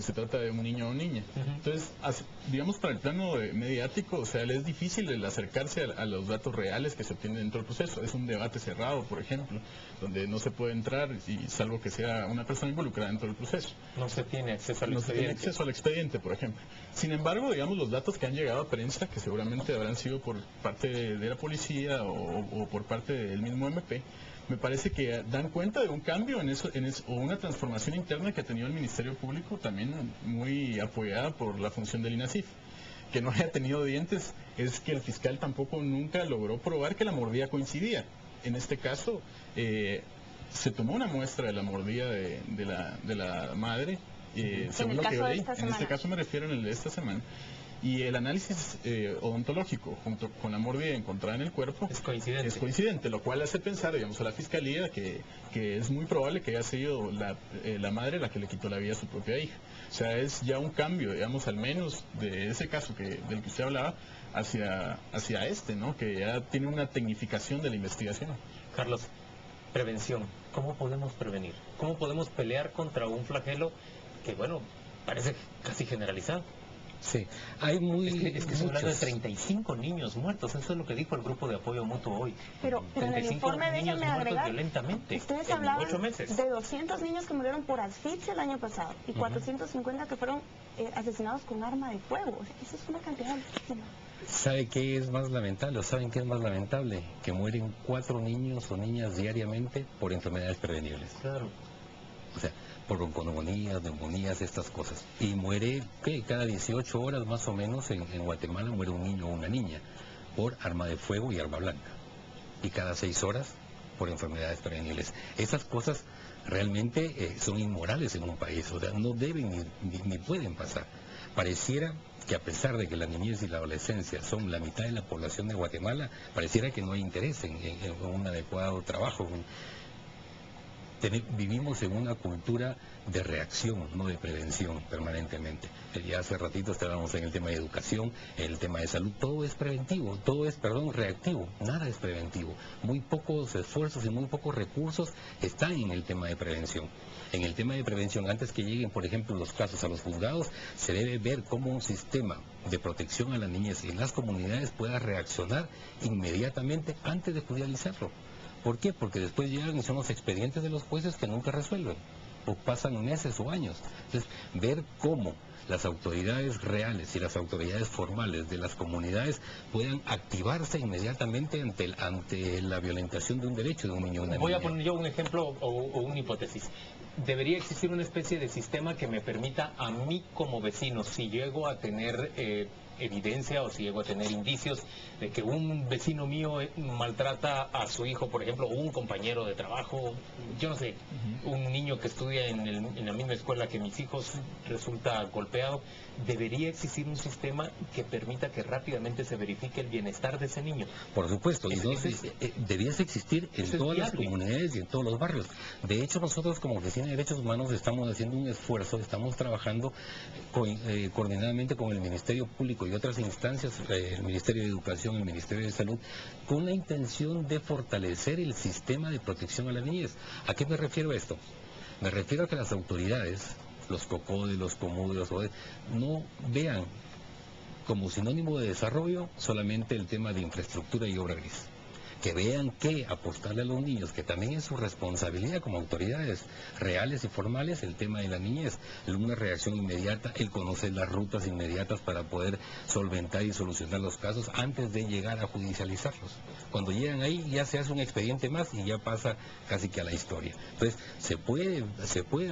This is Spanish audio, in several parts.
se trata de un niño o niña. Entonces, digamos, para el plano mediático, o sea, le es difícil el acercarse a los datos reales que se obtienen dentro del proceso. Es un debate cerrado, por ejemplo, donde no se puede entrar, salvo que sea una persona involucrada dentro del proceso. No se tiene acceso al expediente. No se tiene acceso al expediente, por ejemplo. Sin embargo, digamos, los datos que han llegado a prensa, que seguramente habrán sido por parte de la policía o por parte del mismo MP, me parece que dan cuenta de un cambio o una transformación interna que ha tenido el Ministerio Público, también muy apoyada por la función del INASIF. Que no haya tenido dientes es que el fiscal tampoco nunca logró probar que la mordida coincidía. En este caso, se tomó una muestra de la mordida de la madre, según lo que yo leí. En este caso me refiero en el de esta semana. Y el análisis odontológico junto con la mordida encontrada en el cuerpo es coincidente, lo cual hace pensar, digamos, a la fiscalía que es muy probable que haya sido la madre la que le quitó la vida a su propia hija. O sea, es ya un cambio, digamos, al menos de ese caso del que usted hablaba hacia este, ¿no? Que ya tiene una tecnificación de la investigación. Carlos, prevención. ¿Cómo podemos prevenir? ¿Cómo podemos pelear contra un flagelo que, bueno, parece casi generalizado? Sí, hay es que se habla de 35 niños muertos, eso es lo que dijo el grupo de apoyo mutuo hoy. Pero en el informe déjenme agregar, violentamente, ustedes hablaban 8 meses. de 200 niños que murieron por asfixia el año pasado y 450 que fueron asesinados con arma de fuego. O sea, eso es una cantidad altísima. ¿Sabe qué es más lamentable? ¿O saben qué es más lamentable? Que mueren 4 niños o niñas diariamente por enfermedades prevenibles. Claro. O sea, por bronconeumonías, neumonías, estas cosas. Y muere, ¿qué? Cada 18 horas más o menos en Guatemala muere un niño o una niña por arma de fuego y arma blanca. Y cada 6 horas por enfermedades prevenibles. Esas cosas realmente son inmorales en un país, o sea, no deben ni pueden pasar. Pareciera que a pesar de que la niñez y la adolescencia son la mitad de la población de Guatemala, pareciera que no hay interés en un adecuado trabajo. Vivimos en una cultura de reacción, no de prevención permanentemente. Ya hace ratito estábamos en el tema de educación, el tema de salud, todo es preventivo, todo es, reactivo, nada es preventivo. Muy pocos esfuerzos y muy pocos recursos están en el tema de prevención. En el tema de prevención, antes que lleguen, por ejemplo, los casos a los juzgados, se debe ver cómo un sistema de protección a la niñez en las comunidades pueda reaccionar inmediatamente antes de judicializarlo. ¿Por qué? Porque después llegan y son los expedientes de los jueces que nunca resuelven, o pasan meses o años. Entonces, ver cómo las autoridades reales y las autoridades formales de las comunidades puedan activarse inmediatamente ante la violentación de un derecho de un niño o una niña. Voy a poner yo un ejemplo o una hipótesis. Debería existir una especie de sistema que me permita a mí como vecino, si llego a tener evidencia o si llego a tener indicios de que un vecino mío maltrata a su hijo, por ejemplo, o un compañero de trabajo, yo no sé, un niño que estudia en la misma escuela que mis hijos resulta golpeado, debería existir un sistema que permita que rápidamente se verifique el bienestar de ese niño. Por supuesto, y debería existir en todas las comunidades y en todos los barrios. De hecho, nosotros como Oficina de Derechos Humanos estamos haciendo un esfuerzo, estamos trabajando coordinadamente con el Ministerio Público y otras instancias, el Ministerio de Educación, el Ministerio de Salud, con la intención de fortalecer el sistema de protección a la niñez. ¿A qué me refiero a esto? Me refiero a que las autoridades, los COCODE, los COMUDE, los ODE, no vean como sinónimo de desarrollo solamente el tema de infraestructura y obra gris. Que vean que apostarle a los niños, que también es su responsabilidad como autoridades reales y formales, el tema de la niñez, una reacción inmediata, el conocer las rutas inmediatas para poder solventar y solucionar los casos antes de llegar a judicializarlos. Cuando llegan ahí ya se hace un expediente más y ya pasa casi que a la historia. Entonces se puede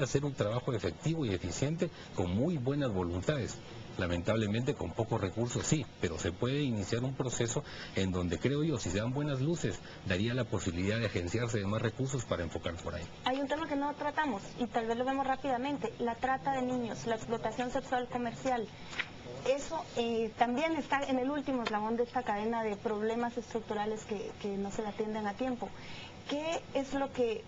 hacer un trabajo efectivo y eficiente con muy buenas voluntades. Lamentablemente con pocos recursos sí, pero se puede iniciar un proceso en donde, creo yo, si se dan buenas luces, daría la posibilidad de agenciarse de más recursos para enfocar por ahí. Hay un tema que no tratamos y tal vez lo vemos rápidamente: la trata de niños, la explotación sexual comercial. Eso también está en el último eslabón de esta cadena de problemas estructurales que no se atienden a tiempo. ¿Qué es lo que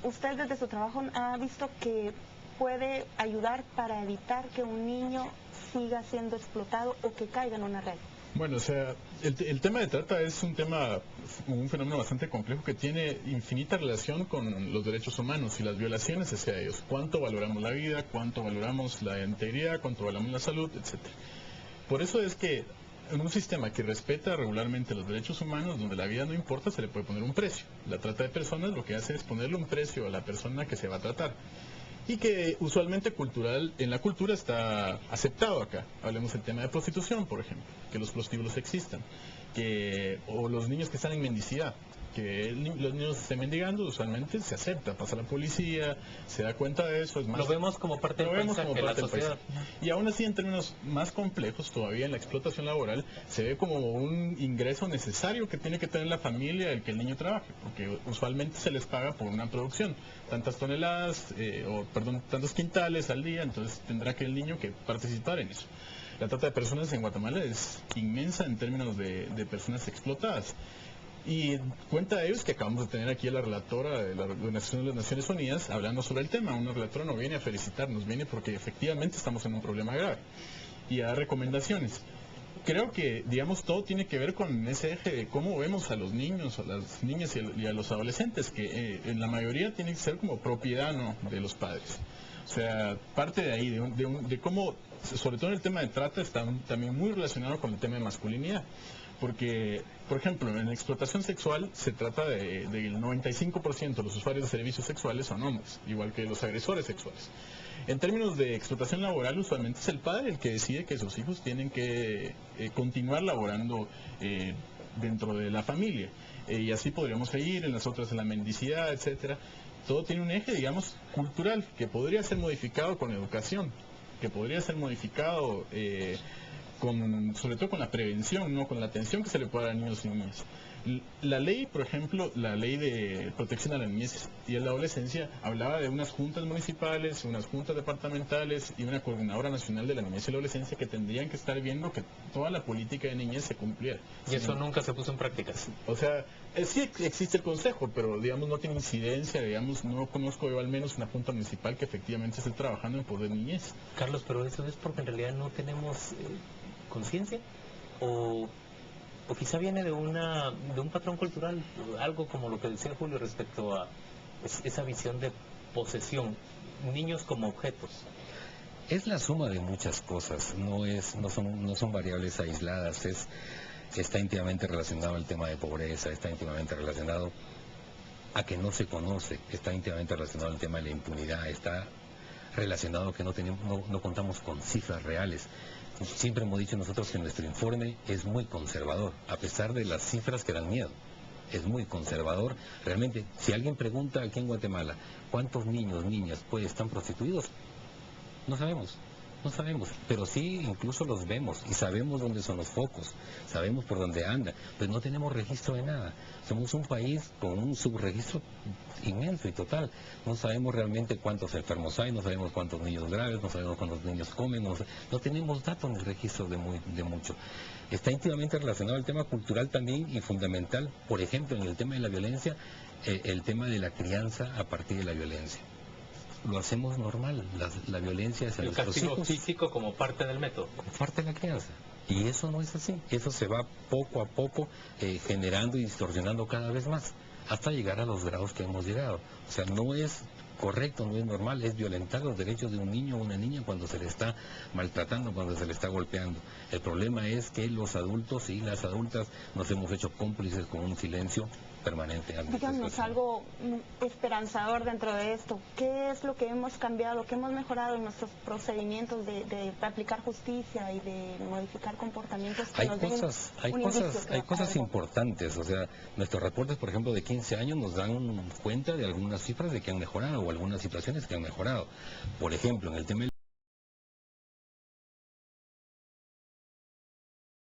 usted desde su trabajo ha visto que puede ayudar para evitar que un niño siga siendo explotado o que caiga en una red? Bueno, o sea, el tema de trata es un fenómeno bastante complejo que tiene infinita relación con los derechos humanos y las violaciones hacia ellos. Cuánto valoramos la vida, cuánto valoramos la integridad, cuánto valoramos la salud, etcétera. Por eso es que en un sistema que respeta regularmente los derechos humanos, donde la vida no importa, se le puede poner un precio. La trata de personas lo que hace es ponerle un precio a la persona que se va a tratar. Y que usualmente en la cultura está aceptado acá. Hablemos del tema de prostitución, por ejemplo, que los prostíbulos existan, o los niños que están en mendicidad, que los niños estén mendigando, usualmente se acepta, pasa la policía, se da cuenta de eso, es más... Lo vemos como parte del paisaje de la sociedad. Y aún así, en términos más complejos, todavía en la explotación laboral, se ve como un ingreso necesario que tiene que tener la familia el que el niño trabaje, porque usualmente se les paga por una producción, tantas toneladas, tantos quintales al día, entonces tendrá que el niño que participar en eso. La trata de personas en Guatemala es inmensa en términos de personas explotadas. Y cuenta de ellos que acabamos de tener aquí a la relatora de la Organización de las Naciones Unidas hablando sobre el tema. Una relatora no viene a felicitarnos, viene porque efectivamente estamos en un problema grave y a dar recomendaciones. Creo que, digamos, todo tiene que ver con ese eje de cómo vemos a los niños, a las niñas y a los adolescentes, que en la mayoría tienen que ser como propiedad, ¿no?, de los padres. O sea, parte de ahí, de cómo, sobre todo en el tema de trata, está también muy relacionado con el tema de masculinidad. Porque, por ejemplo, en la explotación sexual se trata del 95% de los usuarios de servicios sexuales son hombres, igual que los agresores sexuales. En términos de explotación laboral, usualmente es el padre el que decide que sus hijos tienen que continuar laborando dentro de la familia. Y así podríamos seguir, en las otras en la mendicidad, etcétera. Todo tiene un eje, digamos, cultural, que podría ser modificado con educación, que podría ser modificado... sobre todo con la prevención, ¿no?, con la atención que se le puede dar a niños y niñas. La ley, por ejemplo, la ley de protección a la niñez y a la adolescencia, hablaba de unas juntas municipales, unas juntas departamentales y una coordinadora nacional de la niñez y la adolescencia que tendrían que estar viendo que toda la política de niñez se cumpliera. Y eso nunca se puso en prácticas. O sea, sí existe el consejo, pero digamos no tiene incidencia, digamos, no conozco yo al menos una junta municipal que efectivamente esté trabajando en poder niñez. Carlos, pero eso es porque en realidad no tenemos conciencia, o quizá viene de un patrón cultural, algo como lo que decía Julio respecto a esa visión de posesión, niños como objetos. Es la suma de muchas cosas, no son variables aisladas, está íntimamente relacionado al tema de pobreza, está íntimamente relacionado a que no se conoce, está íntimamente relacionado al tema de la impunidad, está relacionado a que no contamos con cifras reales. Siempre hemos dicho nosotros que nuestro informe es muy conservador, a pesar de las cifras que dan miedo. Es muy conservador. Realmente, si alguien pregunta aquí en Guatemala, ¿cuántos niños, niñas están prostituidos? No sabemos, pero sí incluso los vemos y sabemos dónde son los focos, sabemos por dónde andan, pues no tenemos registro de nada. Somos un país con un subregistro inmenso y total. No sabemos realmente cuántos enfermos hay, no sabemos cuántos niños graves, no sabemos cuántos niños comen, no tenemos datos ni registros de mucho. Está íntimamente relacionado al tema cultural también y fundamental, por ejemplo, en el tema de la violencia, el tema de la crianza a partir de la violencia. Lo hacemos normal, la violencia hacia nuestros hijos. El castigo físico como parte del método. Como parte de la crianza. Y eso no es así. Eso se va poco a poco generando y distorsionando cada vez más, hasta llegar a los grados que hemos llegado. O sea, no es correcto, no es normal, es violentar los derechos de un niño o una niña cuando se le está maltratando, cuando se le está golpeando. El problema es que los adultos y las adultas nos hemos hecho cómplices con un silencio permanente. Díganos algo esperanzador dentro de esto. ¿Qué es lo que hemos cambiado, qué hemos mejorado en nuestros procedimientos de aplicar justicia y de modificar comportamientos? Hay cosas importantes. O sea, nuestros reportes, por ejemplo, de 15 años nos dan cuenta de algunas cifras de que han mejorado o algunas situaciones que han mejorado. Por ejemplo, en el tema